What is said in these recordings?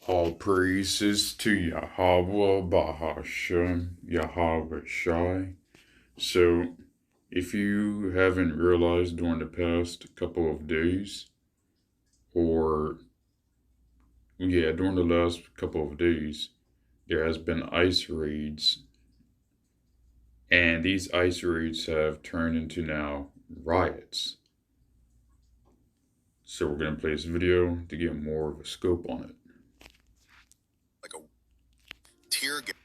All praises to Yahweh Bahashem, Yahweh Shai. So, if you haven't realized during the past couple of days, or during the last couple of days, there has been ice raids, and these ice raids have turned into now riots. So we're gonna play this video to get more of a scope on it. Like a tear gas,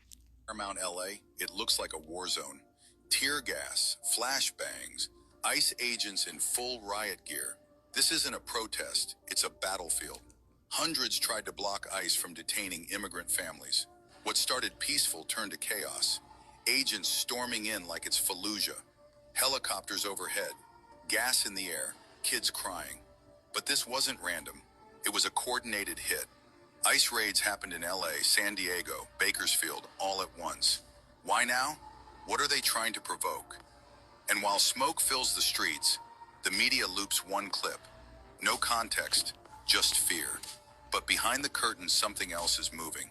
Paramount LA, it looks like a war zone. Tear gas, flashbangs, ICE agents in full riot gear. This isn't a protest, it's a battlefield. Hundreds tried to block ICE from detaining immigrant families. What started peaceful turned to chaos. Agents storming in like it's Fallujah. Helicopters overhead, gas in the air, kids crying. But this wasn't random. It was a coordinated hit. ICE raids happened in LA, San Diego, Bakersfield, all at once. Why now? What are they trying to provoke? And while smoke fills the streets, the media loops one clip. No context, just fear. But behind the curtain, something else is moving.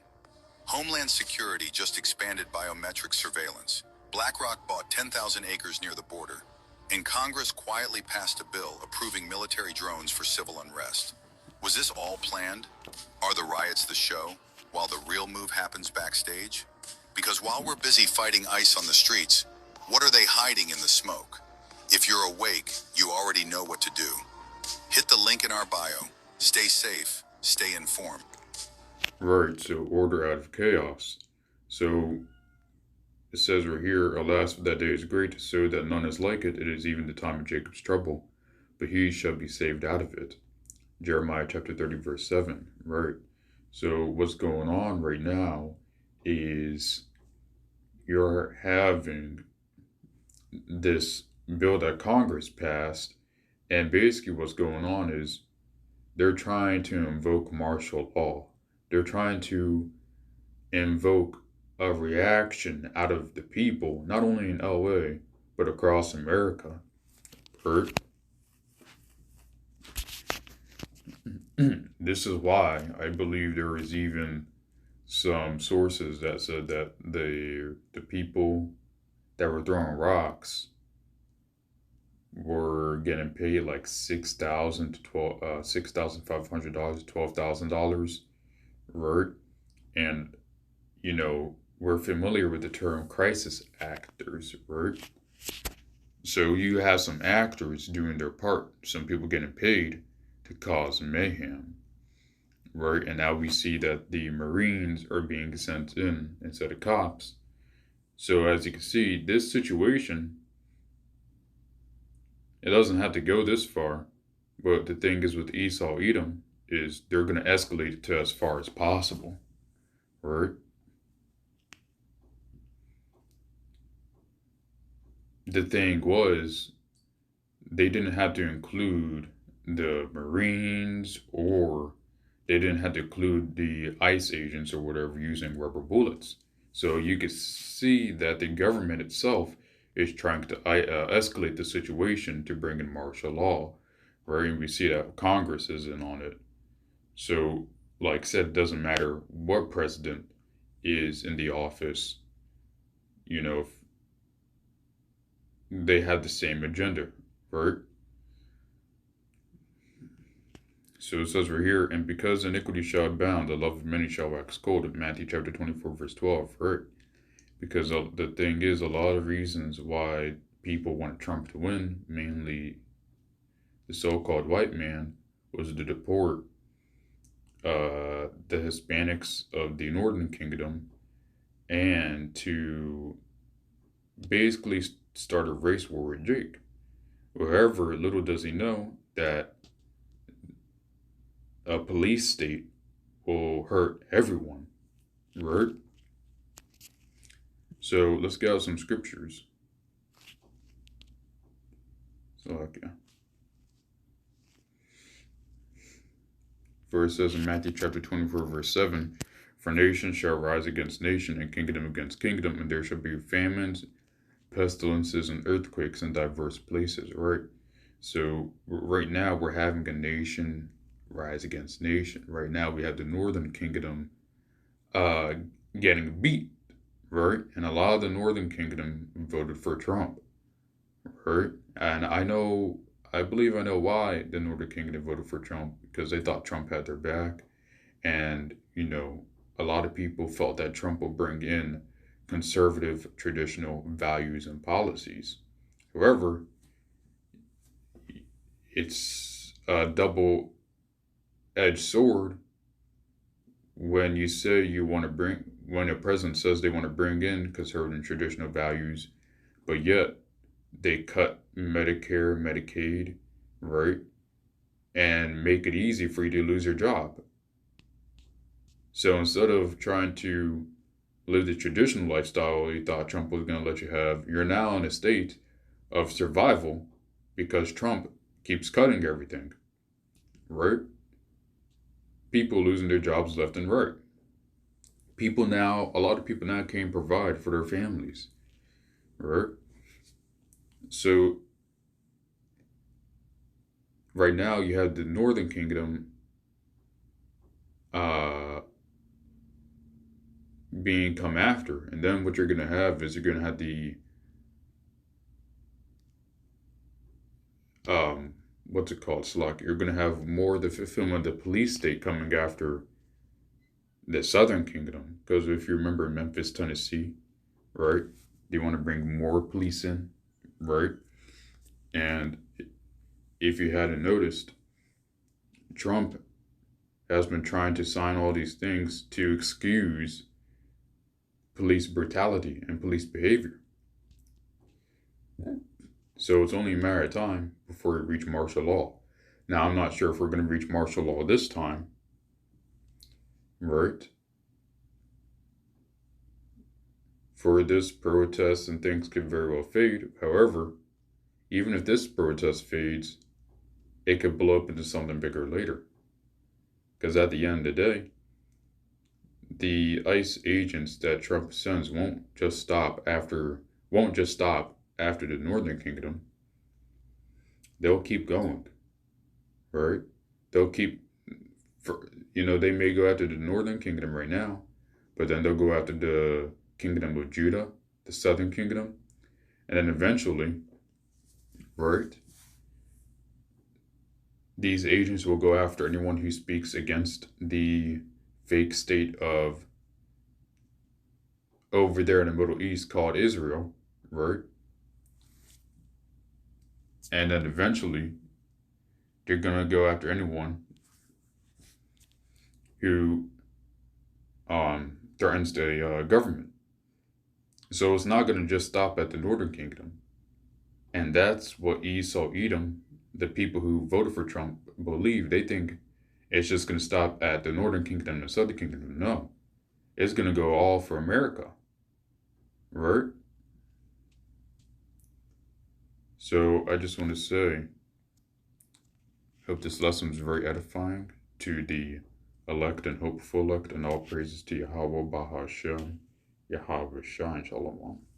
Homeland Security just expanded biometric surveillance. BlackRock bought 10,000 acres near the border. And Congress quietly passed a bill approving military drones for civil unrest. Was this all planned? Are the riots the show, while the real move happens backstage? Because while we're busy fighting ICE on the streets, what are they hiding in the smoke? If you're awake, you already know what to do. Hit the link in our bio. Stay safe, stay informed. Right, so order out of chaos. So it says right here, alas, for that day is great, so that none is like it. It is even the time of Jacob's trouble, but he shall be saved out of it. Jeremiah chapter 30, verse 7. Right. So what's going on right now is you're having this bill that Congress passed, and basically what's going on is they're trying to invoke martial law. They're trying to invoke a reaction out of the people, not only in LA, but across America. Hurt. This is why I believe there is even some sources that said that the people that were throwing rocks were getting paid like $6,500 to $12,000, right? And we're familiar with the term crisis actors, right? So you have some actors doing their part, some people getting paid to cause mayhem, right? And now we see that the Marines are being sent in instead of cops. So as you can see, this situation, it doesn't have to go this far. But the thing is with Esau Edom is they're going to escalate it to as far as possible, right? The thing was, they didn't have to include the Marines or they didn't have to include the ICE agents or whatever using rubber bullets. So you could see that the government itself is trying to escalate the situation to bring in martial law, right? And we see that Congress is in on it. So, like I said, it doesn't matter what president is in the office, if they have the same agenda, right? So it says right here, and because iniquity shall abound, the love of many shall wax cold. In Matthew chapter 24, verse 12, right? Because the thing is, a lot of reasons why people want Trump to win, mainly the so-called white man, was to deport the Hispanics of the Northern Kingdom and to basically start a race war with Jake. However, little does he know that a police state will hurt everyone, right? So let's get out some scriptures. So, okay. For it says in Matthew chapter 24, verse 7, for nation shall rise against nation, and kingdom against kingdom, and there shall be famines, pestilences, and earthquakes in diverse places, right? So right now we're having a nation rise against nation. Right now, we have the Northern Kingdom uh, getting beat, right? And a lot of the Northern Kingdom voted for Trump, right? And I believe I know why the Northern Kingdom voted for Trump, because they thought Trump had their back. And, a lot of people felt that Trump will bring in conservative traditional values and policies. However, it's a double edged sword when you say you want to bring, when a president says they want to bring in conservative and traditional values, but yet they cut Medicare, Medicaid, right? And make it easy for you to lose your job. So instead of trying to live the traditional lifestyle you thought Trump was going to let you have, you're now in a state of survival because Trump keeps cutting everything, right? People losing their jobs left and right. A lot of people now can't provide for their families, right? So right now you have the Northern Kingdom uh, being come after, and then what you're gonna have is you're gonna have the um, what's it called? Slack. You're gonna have more of the fulfillment of the police state coming after the Southern Kingdom, because if you remember Memphis, Tennessee, right? They want to bring more police in, right? And if you hadn't noticed, Trump has been trying to sign all these things to excuse police brutality and police behavior. So it's only a matter of time before we reach martial law. Now, I'm not sure if we're going to reach martial law this time, right? For this protest and things could very well fade. However, even if this protest fades, it could blow up into something bigger later. Because at the end of the day, the ICE agents that Trump sends won't just stop after the Northern Kingdom. They'll keep going, right? They'll keep, they may go after the Northern Kingdom right now, but then they'll go after the Kingdom of Judah, the Southern Kingdom, and then eventually, right, these agents will go after anyone who speaks against the fake state of over there in the Middle East called Israel, right? And then eventually, they're gonna go after anyone who threatens the government. So it's not gonna just stop at the Northern Kingdom, and that's what Esau, Edom, the people who voted for Trump, believe. They think it's just gonna stop at the Northern Kingdom and the Southern Kingdom. No, it's gonna go all for America, right? So I just want to say, hope this lesson is very edifying to the elect and hopeful elect, and all praises to Yahweh Bahashem, Yahweh Shine Shalom.